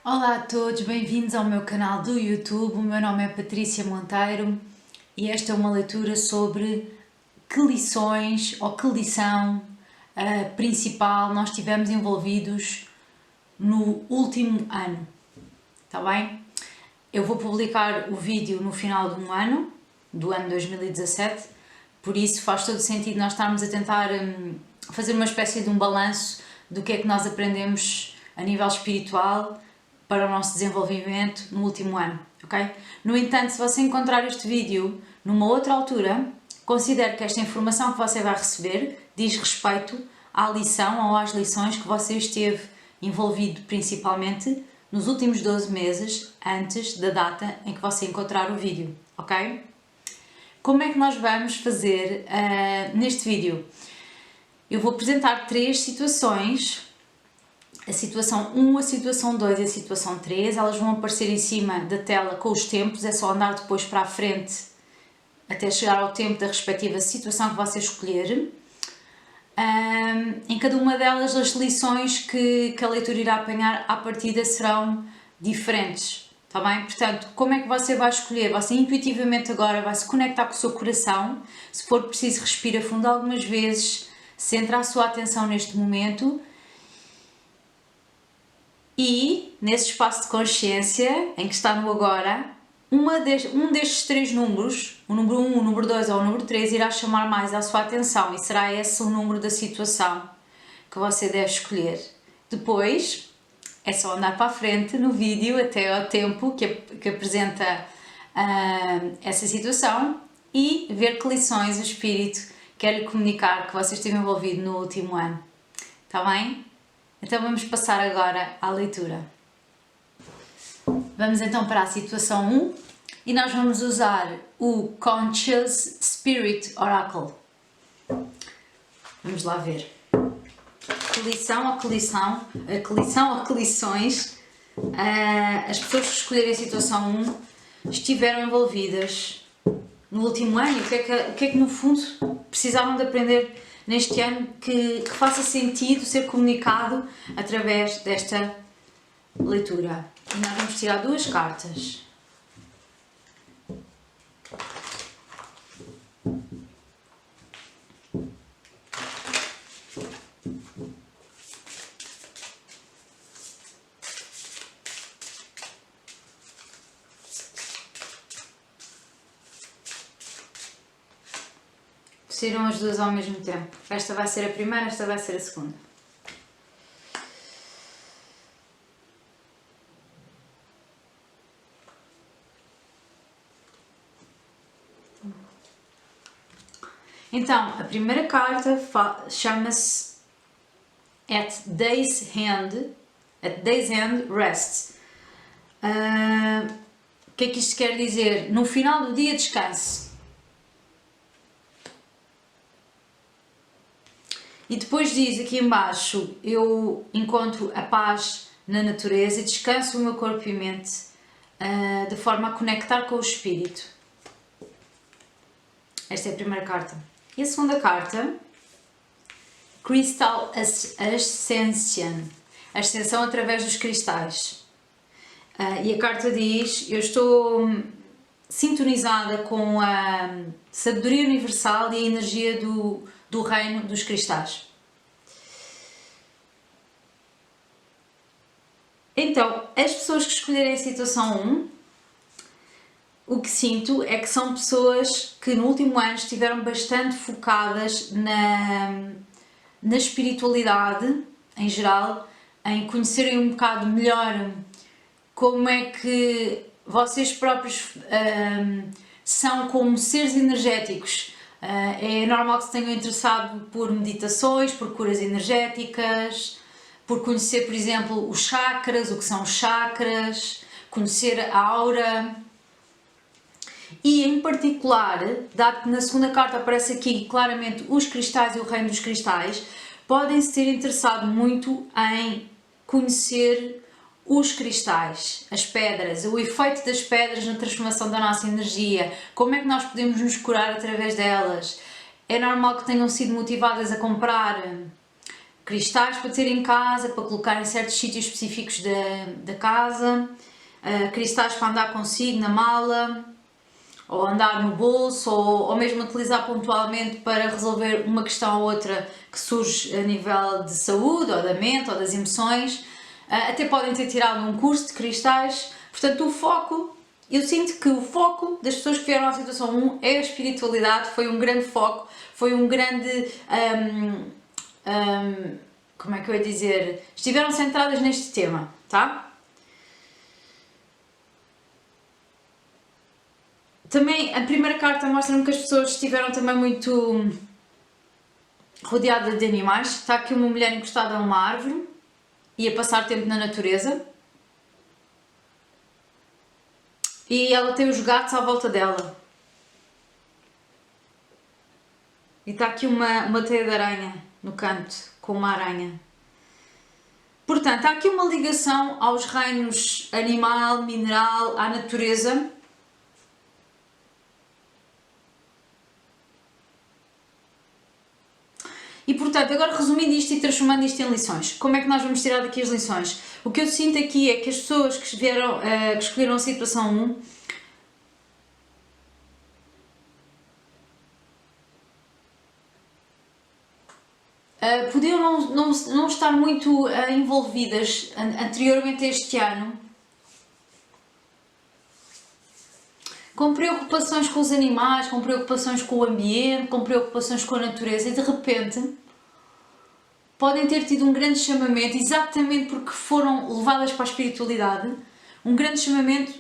Olá a todos, bem-vindos ao meu canal do YouTube. O meu nome é Patrícia Monteiro e esta é uma leitura sobre que lições ou que lição principal nós tivemos envolvidos no último ano, está bem? Eu vou publicar o vídeo no final de um ano, do ano 2017, por isso faz todo sentido nós estarmos a tentar fazer uma espécie de um balanço do que é que nós aprendemos a nível espiritual para o nosso desenvolvimento no último ano, ok? No entanto, se você encontrar este vídeo numa outra altura, considere que esta informação que você vai receber diz respeito à lição ou às lições que você esteve envolvido principalmente nos últimos 12 meses antes da data em que você encontrar o vídeo, ok? Como é que nós vamos fazer neste vídeo? Eu vou apresentar 3 situações, a situação 1, a situação 2 e a situação 3, elas vão aparecer em cima da tela com os tempos, é só andar depois para a frente até chegar ao tempo da respectiva situação que você escolher. Em cada uma delas as lições que a leitura irá apanhar à partida serão diferentes, está bem? Portanto, como é que você vai escolher? Você intuitivamente agora vai se conectar com o seu coração, se for preciso respira fundo algumas vezes, centra a sua atenção neste momento. E, nesse espaço de consciência, em que está no agora, um destes 3 números, o número 1, o número 2 ou o número 3, irá chamar mais a sua atenção e será esse o número da situação que você deve escolher. Depois, é só andar para a frente no vídeo até ao tempo que apresenta essa situação e ver que lições o Espírito quer lhe comunicar que você esteve envolvido no último ano. Está bem? Então vamos passar agora à leitura. Vamos então para a situação 1 e nós vamos usar o Conscious Spirit Oracle. Vamos lá ver. Que lição ou que lições as pessoas que escolherem a situação 1 estiveram envolvidas no último ano e o que é que no fundo precisavam de aprender neste ano que faça sentido ser comunicado através desta leitura. E nós vamos tirar 2 cartas. Saíram as 2 ao mesmo tempo. Esta vai ser a primeira, esta vai ser a segunda. Então, a primeira carta chama-se At Day's End Rest. O que é que isto quer dizer? No final do dia, descanse. E depois diz aqui embaixo, eu encontro a paz na natureza e descanso o meu corpo e mente de forma a conectar com o Espírito. Esta é a primeira carta. E a segunda carta, Crystal Ascension, ascensão através dos cristais. E a carta diz, eu estou sintonizada com a sabedoria universal e a energia do reino dos cristais. Então, as pessoas que escolherem a situação 1, o que sinto é que são pessoas que no último ano estiveram bastante focadas na espiritualidade em geral, em conhecerem um bocado melhor como é que vocês próprios são como seres energéticos. É normal que se tenham interessado por meditações, por curas energéticas, por conhecer, por exemplo, os chakras, o que são os chakras, conhecer a aura. E em particular, dado que na segunda carta aparece aqui claramente os cristais e o reino dos cristais, podem-se ter interessado muito em conhecer os cristais, as pedras, o efeito das pedras na transformação da nossa energia, como é que nós podemos nos curar através delas. É normal que tenham sido motivadas a comprar cristais para ter em casa, para colocar em certos sítios específicos da casa, cristais para andar consigo na mala, ou andar no bolso, ou mesmo utilizar pontualmente para resolver uma questão ou outra que surge a nível de saúde, ou da mente, ou das emoções. Até podem ter tirado um curso de cristais. Portanto, o foco, eu sinto que o foco das pessoas que vieram à situação 1 é a espiritualidade, foi um grande foco, foi um grande, como é que eu ia dizer, estiveram centradas neste tema, tá? Também a primeira carta mostra-me que as pessoas estiveram também muito rodeadas de animais. Está aqui uma mulher encostada a uma árvore e a passar tempo na natureza. E ela tem os gatos à volta dela. E está aqui uma teia de aranha no canto, com uma aranha. Portanto, há aqui uma ligação aos reinos animal, mineral, à natureza. E portanto, agora resumindo isto e transformando isto em lições, como é que nós vamos tirar daqui as lições? O que eu sinto aqui é que as pessoas que escolheram a situação 1 podiam não estar muito envolvidas anteriormente a este ano com preocupações com os animais, com preocupações com o ambiente, com preocupações com a natureza, e de repente podem ter tido um grande chamamento, exatamente porque foram levadas para a espiritualidade, um grande chamamento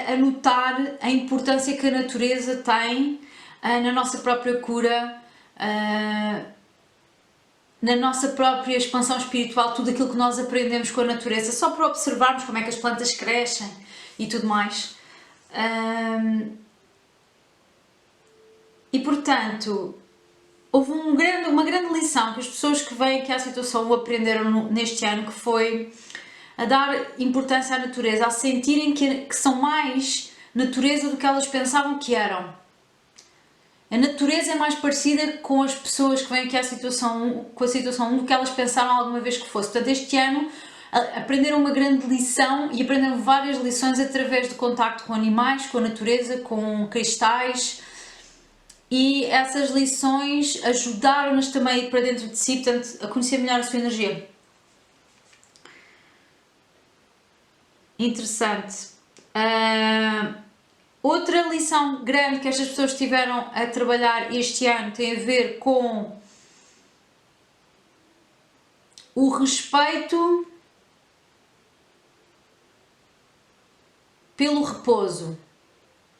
a notar a importância que a natureza tem na nossa própria cura, na nossa própria expansão espiritual, tudo aquilo que nós aprendemos com a natureza, só para observarmos como é que as plantas crescem e tudo mais. E portanto, houve uma grande lição que as pessoas que vêm aqui à situação aprenderam neste ano, que foi a dar importância à natureza, a sentirem que são mais natureza do que elas pensavam que eram. A natureza é mais parecida com as pessoas que vêm aqui à situação, com a situação 1 do que elas pensaram alguma vez que fosse. Portanto, este ano aprenderam uma grande lição e aprenderam várias lições através do contacto com animais, com a natureza, com cristais, e essas lições ajudaram-nas também a ir para dentro de si, portanto, a conhecer melhor a sua energia. Interessante. Outra lição grande que estas pessoas tiveram a trabalhar este ano tem a ver com o respeito pelo repouso.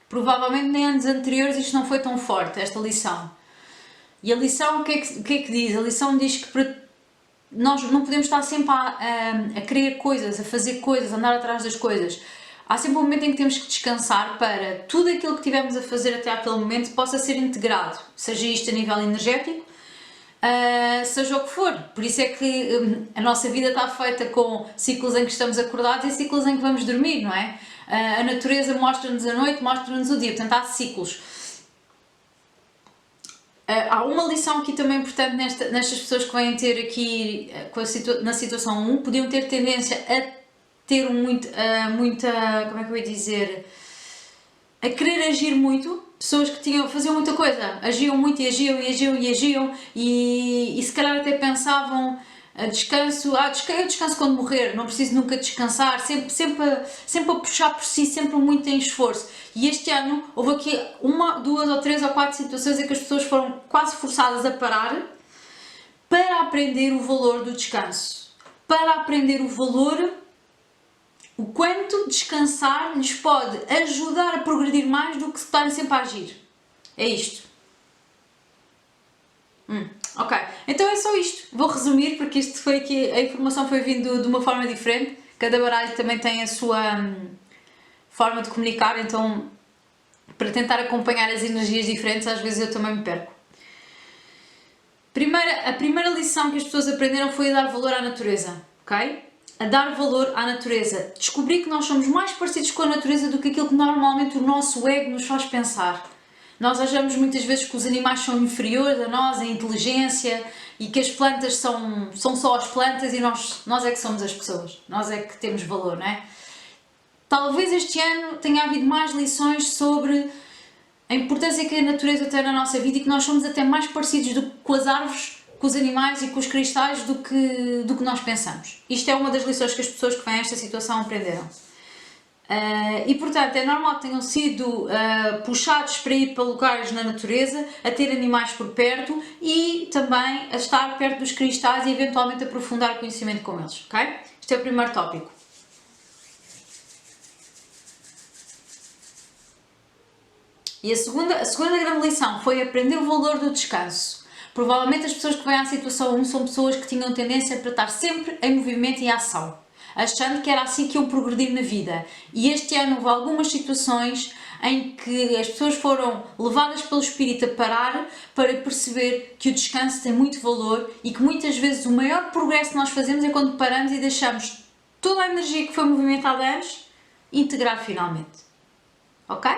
Provavelmente em anos anteriores isto não foi tão forte, esta lição. E a lição, o que é que diz? A lição diz que nós não podemos estar sempre a querer coisas, a fazer coisas, a andar atrás das coisas. Há sempre um momento em que temos que descansar para tudo aquilo que tivemos a fazer até aquele momento possa ser integrado, seja isto a nível energético, seja o que for. Por isso é que a nossa vida está feita com ciclos em que estamos acordados e ciclos em que vamos dormir, não é? A natureza mostra-nos a noite, mostra-nos o dia, portanto há ciclos. Há uma lição aqui também importante nestas pessoas que vêm ter aqui na situação 1, podiam ter tendência a ter muita, como é que eu ia dizer, a querer agir muito, pessoas que faziam muita coisa, agiam muito e agiam e se calhar até pensavam, descanso, eu descanso quando morrer, não preciso nunca descansar, sempre a puxar por si, sempre muito em esforço. E este ano houve aqui 1, 2 ou 3 ou 4 situações em que as pessoas foram quase forçadas a parar para aprender o valor do descanso, para aprender o valor, o quanto descansar lhes pode ajudar a progredir mais do que estarem sempre a agir. É isto. Ok, então é só isto. Vou resumir porque isto foi aqui, a informação foi vindo de uma forma diferente. Cada baralho também tem a sua forma de comunicar, então para tentar acompanhar as energias diferentes às vezes eu também me perco. A primeira lição que as pessoas aprenderam foi a dar valor à natureza, ok? A dar valor à natureza. Descobrir que nós somos mais parecidos com a natureza do que aquilo que normalmente o nosso ego nos faz pensar. Nós achamos muitas vezes que os animais são inferiores a nós, em inteligência, e que as plantas são só as plantas e nós é que somos as pessoas, nós é que temos valor, não é? Talvez este ano tenha havido mais lições sobre a importância que a natureza tem na nossa vida e que nós somos até mais parecidos com as árvores, com os animais e com os cristais do que nós pensamos. Isto é uma das lições que as pessoas que vêm a esta situação aprenderam. E portanto é normal que tenham sido puxados para ir para lugares na natureza, a ter animais por perto e também a estar perto dos cristais e eventualmente aprofundar o conhecimento com eles, ok? Este é o primeiro tópico. E a segunda grande lição foi aprender o valor do descanso. Provavelmente as pessoas que vêm à situação 1 são pessoas que tinham tendência para estar sempre em movimento e ação, achando que era assim que iam progredir na vida. E este ano houve algumas situações em que as pessoas foram levadas pelo espírito a parar para perceber que o descanso tem muito valor e que muitas vezes o maior progresso que nós fazemos é quando paramos e deixamos toda a energia que foi movimentada antes integrar finalmente. Ok?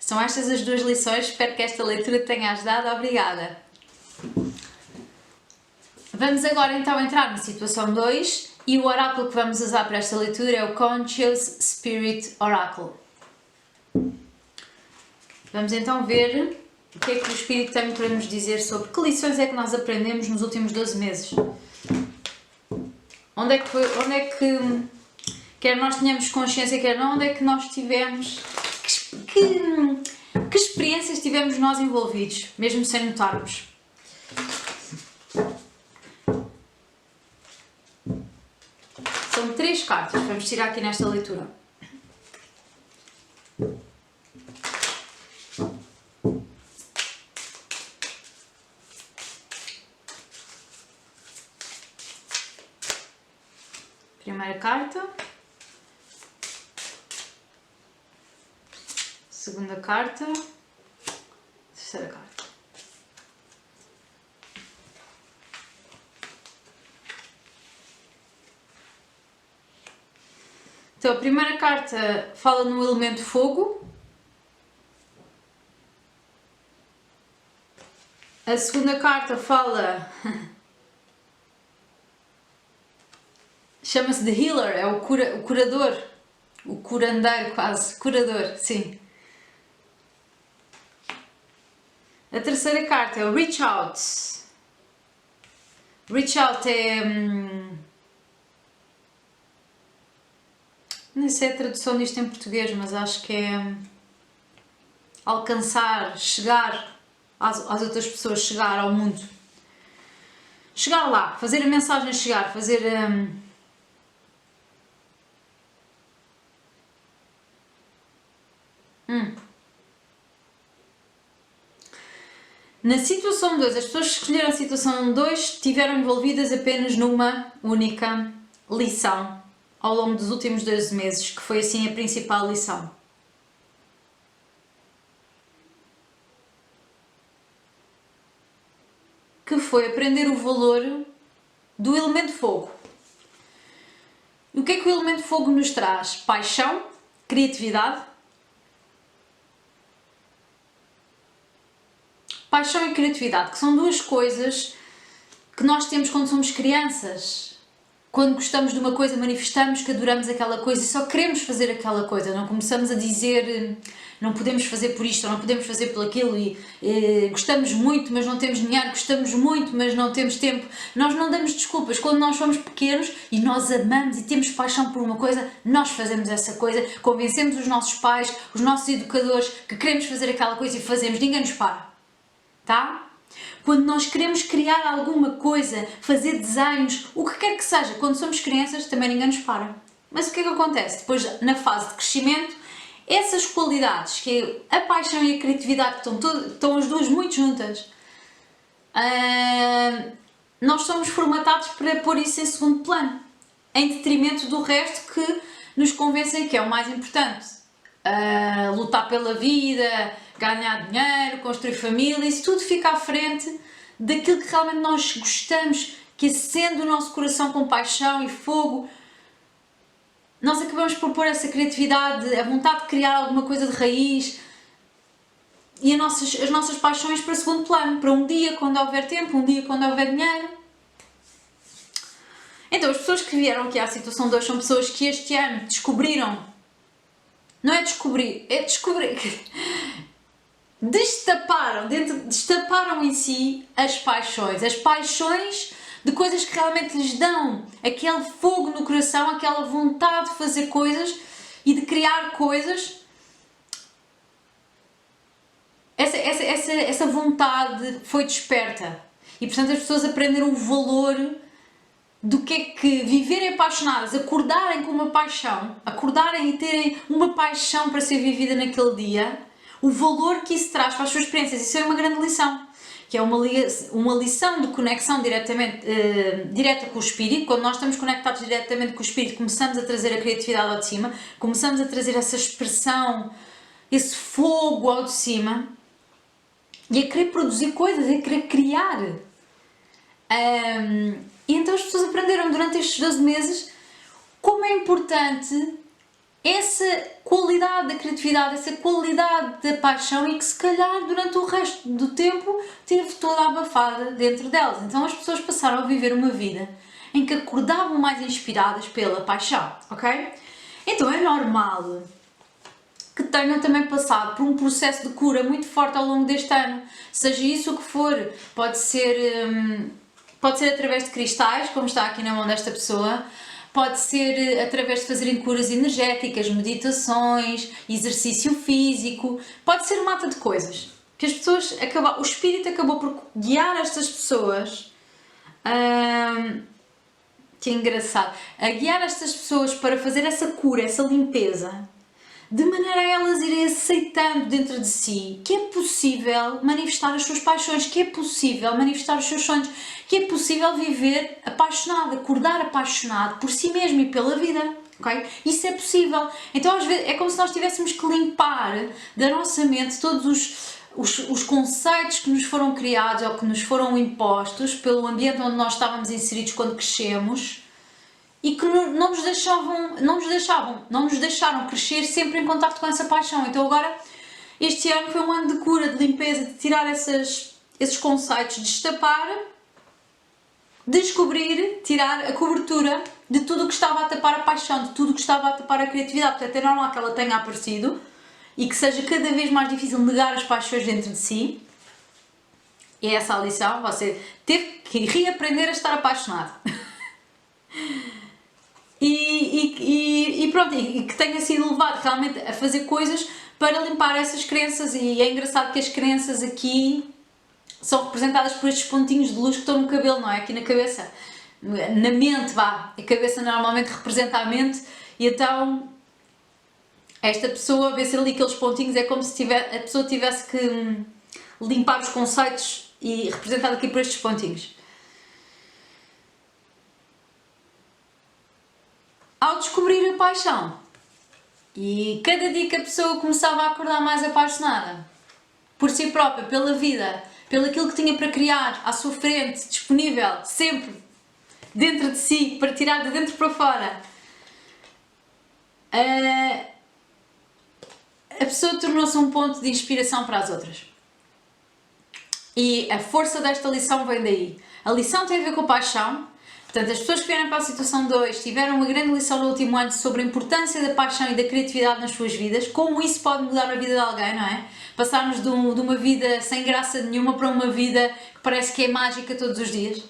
São estas as duas lições, espero que esta leitura te tenha ajudado. Obrigada! Vamos agora então entrar na situação 2 e o oráculo que vamos usar para esta leitura é o Conscious Spirit Oracle. Vamos então ver o que é que o Espírito tem para nos dizer sobre que lições é que nós aprendemos nos últimos 12 meses. Onde é que quer nós tenhamos consciência, quer não, onde é que nós tivemos, que experiências tivemos nós envolvidos, mesmo sem notarmos. São 3 cartas, vamos tirar aqui nesta leitura. Primeira carta. Segunda carta. Terceira carta. Então, a primeira carta fala no elemento fogo. A segunda carta fala... chama-se The Healer, é o curador. O curandeiro quase. Curador, sim. A terceira carta é o Reach Out. Reach Out é... nem sei a tradução disto em português, mas acho que é alcançar, chegar às outras pessoas, chegar ao mundo. Chegar lá, fazer a mensagem chegar, fazer... Na situação 2, as pessoas que escolheram a situação 2 estiveram envolvidas apenas numa única lição ao longo dos últimos 12 meses, que foi assim a principal lição. Que foi aprender o valor do elemento fogo. E o que é que o elemento fogo nos traz? Paixão, criatividade. Paixão e criatividade, que são duas coisas que nós temos quando somos crianças. Quando gostamos de uma coisa, manifestamos que adoramos aquela coisa e só queremos fazer aquela coisa. Não começamos a dizer não podemos fazer por isto ou não podemos fazer por aquilo e gostamos muito, mas não temos dinheiro, gostamos muito, mas não temos tempo. Nós não damos desculpas. Quando nós somos pequenos e nós amamos e temos paixão por uma coisa, nós fazemos essa coisa, convencemos os nossos pais, os nossos educadores que queremos fazer aquela coisa e fazemos. Ninguém nos para. Tá? Quando nós queremos criar alguma coisa, fazer desenhos, o que quer que seja, quando somos crianças também ninguém nos para. Mas o que é que acontece? Depois, na fase de crescimento, essas qualidades, que é a paixão e a criatividade, que estão as duas muito juntas, nós somos formatados para pôr isso em segundo plano, em detrimento do resto que nos convencem que é o mais importante. Lutar pela vida, ganhar dinheiro, construir família, isso tudo fica à frente daquilo que realmente nós gostamos, que acende o nosso coração com paixão e fogo. Nós acabamos por pôr essa criatividade, a vontade de criar alguma coisa de raiz e as nossas paixões para segundo plano, para um dia quando houver tempo, um dia quando houver dinheiro. Então as pessoas que vieram aqui à situação 2 são pessoas que este ano descobriram, não é descobrir, é descobrir, destaparam em si as paixões de coisas que realmente lhes dão aquele fogo no coração, aquela vontade de fazer coisas e de criar coisas. Essa vontade foi desperta e portanto as pessoas aprenderam o valor do que é que viverem apaixonadas, acordarem com uma paixão, acordarem e terem uma paixão para ser vivida naquele dia, o valor que isso traz para as suas experiências. Isso é uma grande lição, que é uma lição de conexão direta com o espírito. Quando nós estamos conectados diretamente com o espírito, começamos a trazer a criatividade ao de cima, começamos a trazer essa expressão, esse fogo ao de cima, e a querer produzir coisas, a querer criar. E então as pessoas aprenderam durante estes 12 meses como é importante essa qualidade da criatividade, essa qualidade da paixão, e que se calhar durante o resto do tempo teve toda abafada dentro delas. Então as pessoas passaram a viver uma vida em que acordavam mais inspiradas pela paixão, ok? Então é normal que tenham também passado por um processo de cura muito forte ao longo deste ano, seja isso o que for. Pode ser através de cristais, como está aqui na mão desta pessoa, pode ser através de fazerem curas energéticas, meditações, exercício físico, pode ser uma mata de coisas. Que as pessoas o espírito acabou por guiar estas pessoas, que é engraçado, a guiar estas pessoas para fazer essa cura, essa limpeza, de maneira a elas irem aceitando dentro de si que é possível manifestar as suas paixões, que é possível manifestar os seus sonhos, que é possível viver apaixonado, acordar apaixonado por si mesmo e pela vida, ok? Isso é possível. Então às vezes é como se nós tivéssemos que limpar da nossa mente todos os conceitos que nos foram criados ou que nos foram impostos pelo ambiente onde nós estávamos inseridos quando crescemos, e que não nos deixaram crescer sempre em contacto com essa paixão. Então agora, este ano foi um ano de cura, de limpeza, de tirar esses conceitos, destapar, descobrir, tirar a cobertura de tudo o que estava a tapar a paixão, de tudo o que estava a tapar a criatividade. Portanto, é normal que ela tenha aparecido e que seja cada vez mais difícil negar as paixões dentro de si. E é essa a lição, você teve que reaprender a estar apaixonado. E pronto, e que tenha sido levado realmente a fazer coisas para limpar essas crenças. E é engraçado que as crenças aqui são representadas por estes pontinhos de luz que estão no cabelo, não é? Aqui na cabeça, na mente, vá. A cabeça normalmente representa a mente, e então esta pessoa vê-se ali aqueles pontinhos, é como se a pessoa tivesse que limpar os conceitos, e representado aqui por estes pontinhos. Ao descobrir a paixão, e cada dia que a pessoa começava a acordar mais apaixonada por si própria, pela vida, pelo aquilo que tinha para criar à sua frente, disponível, sempre dentro de si, para tirar de dentro para fora, a pessoa tornou-se um ponto de inspiração para as outras. E a força desta lição vem daí. A lição tem a ver com a paixão. Portanto, as pessoas que vieram para a situação 2 tiveram uma grande lição no último ano sobre a importância da paixão e da criatividade nas suas vidas, como isso pode mudar a vida de alguém, não é? Passarmos de uma vida sem graça nenhuma para uma vida que parece que é mágica todos os dias.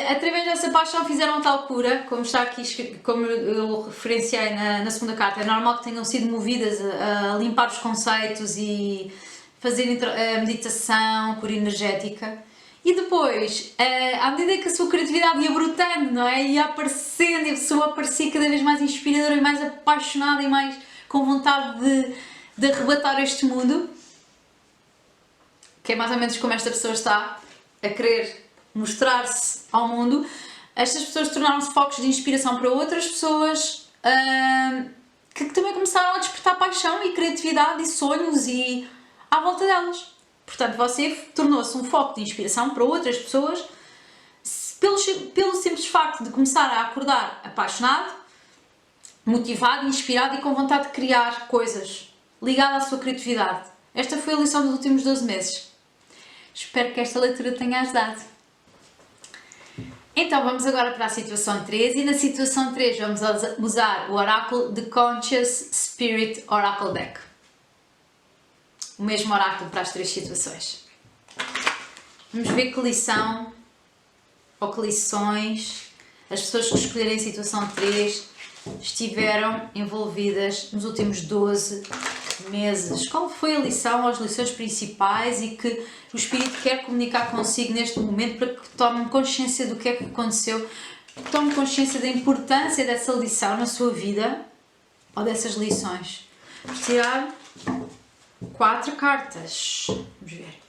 Através dessa paixão fizeram tal cura, como está aqui, como eu referenciei na segunda carta. É normal que tenham sido movidas a limpar os conceitos e fazer a meditação, cura energética. E depois, à medida que a sua criatividade ia brotando, não é? Ia aparecendo, e a pessoa aparecia cada vez mais inspiradora e mais apaixonada e mais com vontade de arrebatar este mundo, que é mais ou menos como esta pessoa está a querer mostrar-se ao mundo. Estas pessoas tornaram-se focos de inspiração para outras pessoas que também começaram a despertar paixão e criatividade e sonhos e à volta delas. Portanto, você tornou-se um foco de inspiração para outras pessoas pelo simples facto de começar a acordar apaixonado, motivado, inspirado e com vontade de criar coisas ligadas à sua criatividade. Esta foi a lição dos últimos 12 meses. Espero que esta leitura tenha ajudado. Então vamos agora para a situação 3 e na situação 3 vamos usar o oráculo de Conscious Spirit Oracle Deck. O mesmo oráculo para as 3 situações. Vamos ver que lição ou que lições as pessoas que escolherem a situação 3 estiveram envolvidas nos últimos 12 meses. Qual foi a lição ou as lições principais e que o Espírito quer comunicar consigo neste momento para que tome consciência do que é que aconteceu, tome consciência da importância dessa lição na sua vida ou dessas lições. Vamos tirar 4 cartas. Vamos ver.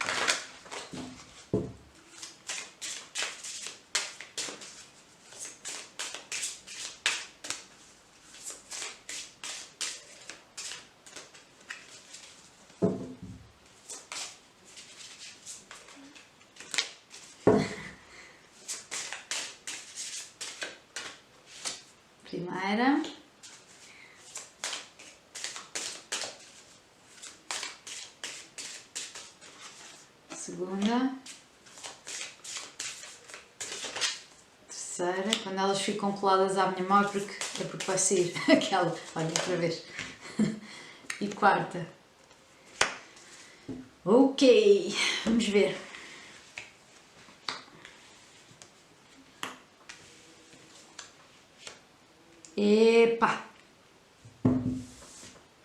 Primeira. Segunda. Terceira. Quando elas ficam coladas à minha mão é porque vai sair aquela. Olha, outra vez. E quarta. Ok. Vamos ver. Epa!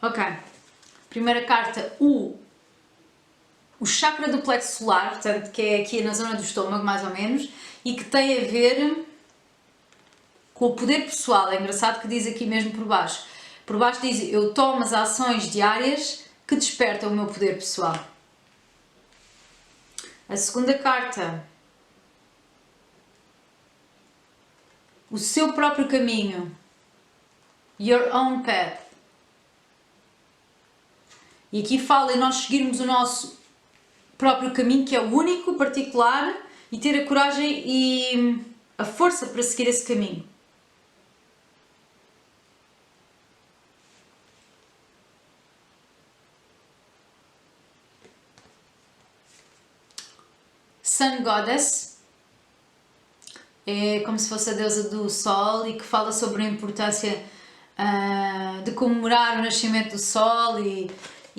Ok. Primeira carta, o chakra do plexo solar, portanto, que é aqui na zona do estômago, mais ou menos, e que tem a ver com o poder pessoal. É engraçado que diz aqui mesmo por baixo. Por baixo diz, eu tomo as ações diárias que despertam o meu poder pessoal. A segunda carta, o seu próprio caminho. Your own path. E aqui fala em nós seguirmos o nosso próprio caminho, que é o único, particular, e ter a coragem e a força para seguir esse caminho. Sun Goddess. É como se fosse a deusa do sol e que fala sobre a importância de comemorar o nascimento do sol e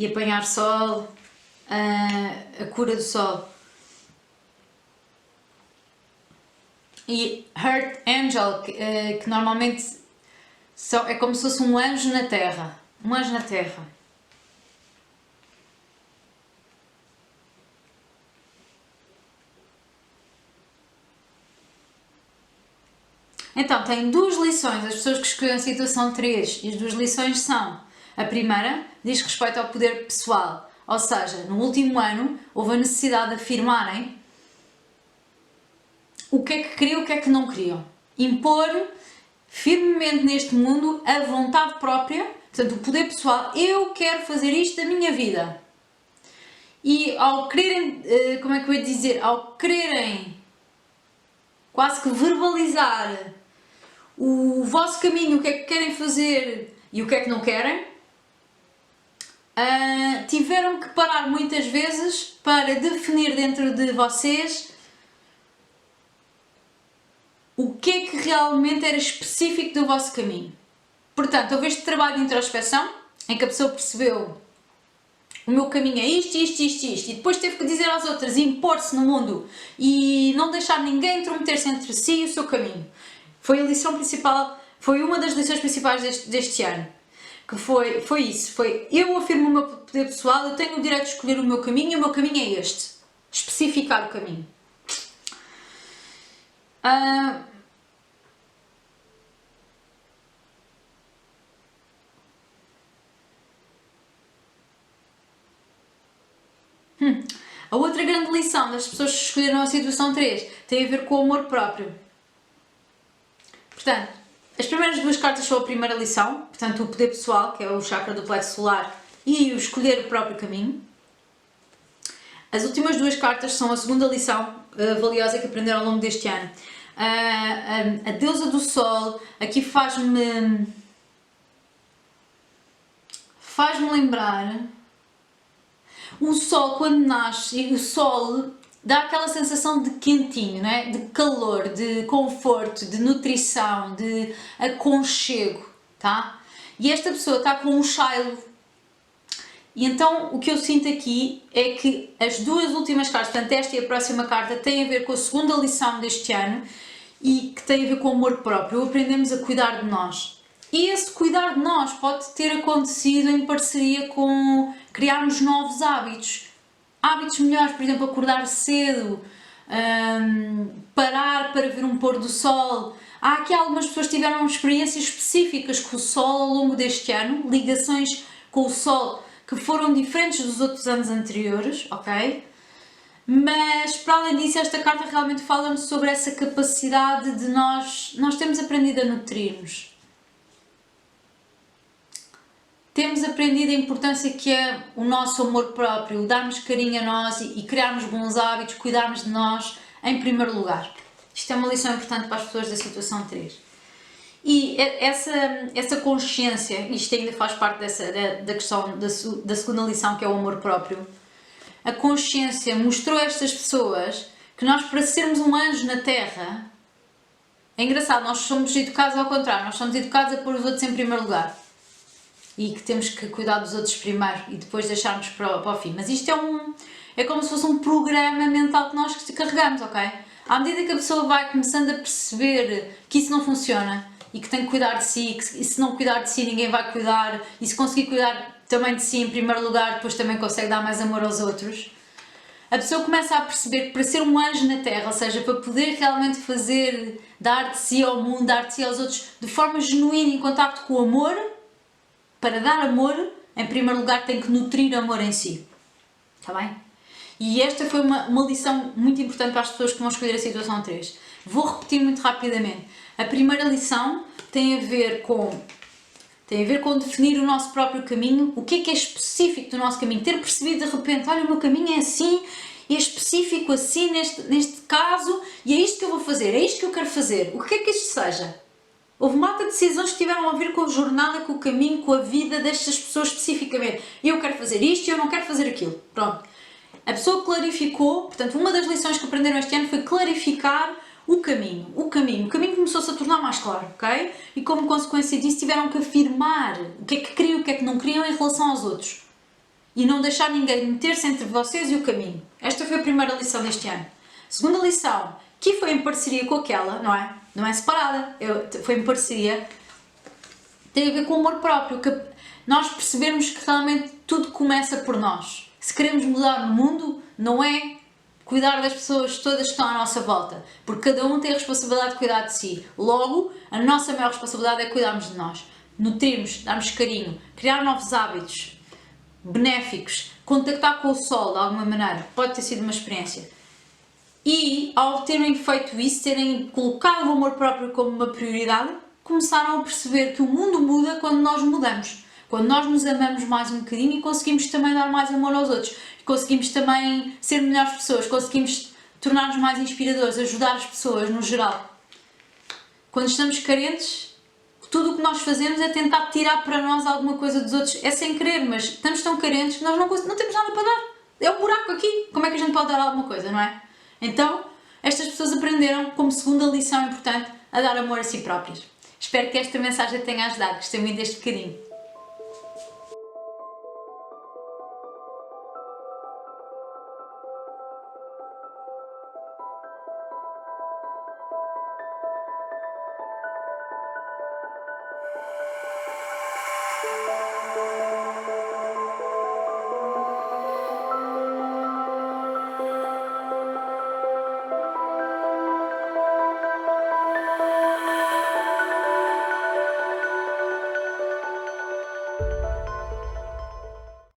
apanhar sol, a cura do sol. E Earth Angel, que normalmente é como se fosse um anjo na terra. Um anjo na terra. Então, tem 2 lições, as pessoas que escolheram a situação 3, e as 2 lições são: a primeira diz respeito ao poder pessoal, ou seja, no último ano houve a necessidade de afirmarem o que é que queriam e o que é que não queriam. Impor firmemente neste mundo a vontade própria, portanto, o poder pessoal, eu quero fazer isto da minha vida. E ao quererem, como é que eu ia dizer, ao quererem quase que verbalizar o vosso caminho, o que é que querem fazer e o que é que não querem, tiveram que parar muitas vezes para definir dentro de vocês o que é que realmente era específico do vosso caminho. Portanto, houve este trabalho de introspeção em que a pessoa percebeu: o meu caminho é isto, isto, isto, isto, e depois teve que dizer às outras, impor-se no mundo e não deixar ninguém intrometer-se entre si e o seu caminho. Foi a lição principal, foi uma das lições principais deste ano, que foi isso, foi: eu afirmo o meu poder pessoal, eu tenho o direito de escolher o meu caminho e o meu caminho é este. Especificar o caminho. A outra grande lição das pessoas que escolheram a situação 3 tem a ver com o amor próprio. Portanto, as primeiras 2 cartas são a primeira lição, portanto, o poder pessoal, que é o chakra do plexo solar, e o escolher o próprio caminho. As últimas 2 cartas são a segunda lição valiosa que aprenderam ao longo deste ano. A deusa do sol, aqui faz-me lembrar O sol quando nasce, e o sol dá aquela sensação de quentinho, não é? De calor, de conforto, de nutrição, de aconchego, tá? E esta pessoa está com um Shiloh. E então o que eu sinto aqui é que as duas últimas cartas, portanto esta e a próxima carta, têm a ver com a segunda lição deste ano e que tem a ver com o amor próprio. Aprendemos a cuidar de nós. E esse cuidar de nós pode ter acontecido em parceria com criarmos novos hábitos. Hábitos melhores, por exemplo, acordar cedo, parar para ver um pôr do sol. Há aqui algumas pessoas que tiveram experiências específicas com o sol ao longo deste ano, ligações com o sol que foram diferentes dos outros anos anteriores, ok? Mas, para além disso, esta carta realmente fala-nos sobre essa capacidade de nós temos aprendido a nutrir-nos. Temos aprendido a importância que é o nosso amor próprio, darmos carinho a nós e criarmos bons hábitos, cuidarmos de nós em primeiro lugar. Isto é uma lição importante para as pessoas da situação 3. E essa consciência, isto ainda faz parte da questão da segunda lição, que é o amor próprio. A consciência mostrou a estas pessoas que nós, para sermos um anjo na Terra, é engraçado, nós somos educados ao contrário, nós somos educados a pôr os outros em primeiro lugar. E que temos que cuidar dos outros primeiro e depois deixarmos para o fim. Mas isto é como se fosse um programa mental que nós carregamos, ok? À medida que a pessoa vai começando a perceber que isso não funciona e que tem que cuidar de si, e se não cuidar de si ninguém vai cuidar, e se conseguir cuidar também de si em primeiro lugar, depois também consegue dar mais amor aos outros, a pessoa começa a perceber que para ser um anjo na Terra, ou seja, para poder realmente dar de si ao mundo, dar de si aos outros de forma genuína, em contacto com o amor, para dar amor, em primeiro lugar tem que nutrir amor em si. Está bem? E esta foi uma lição muito importante para as pessoas que vão escolher a situação 3. Vou repetir muito rapidamente. A primeira lição tem a ver com definir o nosso próprio caminho, o que é específico do nosso caminho, ter percebido de repente, olha, o meu caminho é assim, é específico assim neste caso, e é isto que eu vou fazer, é isto que eu quero fazer, o que é que isto seja? Houve uma de decisões que tiveram a ver com a jornada, com o caminho, com a vida destas pessoas especificamente. Eu quero fazer isto e eu não quero fazer aquilo. Pronto. A pessoa clarificou, portanto, uma das lições que aprenderam este ano foi clarificar o caminho. O caminho começou-se a tornar mais claro, ok? E como consequência disso tiveram que afirmar o que é que queriam e o que é que não queriam em relação aos outros. E não deixar ninguém meter-se entre vocês e o caminho. Esta foi a primeira lição deste ano. Segunda lição, que foi em parceria com aquela, não é? Não é separada, foi em parceria. Tem a ver com o amor próprio, que nós percebermos que realmente tudo começa por nós. Se queremos mudar o mundo, não é cuidar das pessoas todas que estão à nossa volta, porque cada um tem a responsabilidade de cuidar de si. Logo, a nossa maior responsabilidade é cuidarmos de nós, nutrirmos, darmos carinho, criar novos hábitos benéficos, contactar com o sol de alguma maneira, pode ter sido uma experiência. E ao terem feito isso, terem colocado o amor próprio como uma prioridade, começaram a perceber que o mundo muda quando nós mudamos. Quando nós nos amamos mais um bocadinho e conseguimos também dar mais amor aos outros. Conseguimos também ser melhores pessoas, conseguimos tornar-nos mais inspiradores, ajudar as pessoas no geral. Quando estamos carentes, tudo o que nós fazemos é tentar tirar para nós alguma coisa dos outros. É sem querer, mas estamos tão carentes que nós não temos nada para dar. É um buraco aqui. Como é que a gente pode dar alguma coisa, não é? Então, estas pessoas aprenderam, como segunda lição importante, a dar amor a si próprias. Espero que esta mensagem tenha ajudado. Gostei muito deste bocadinho.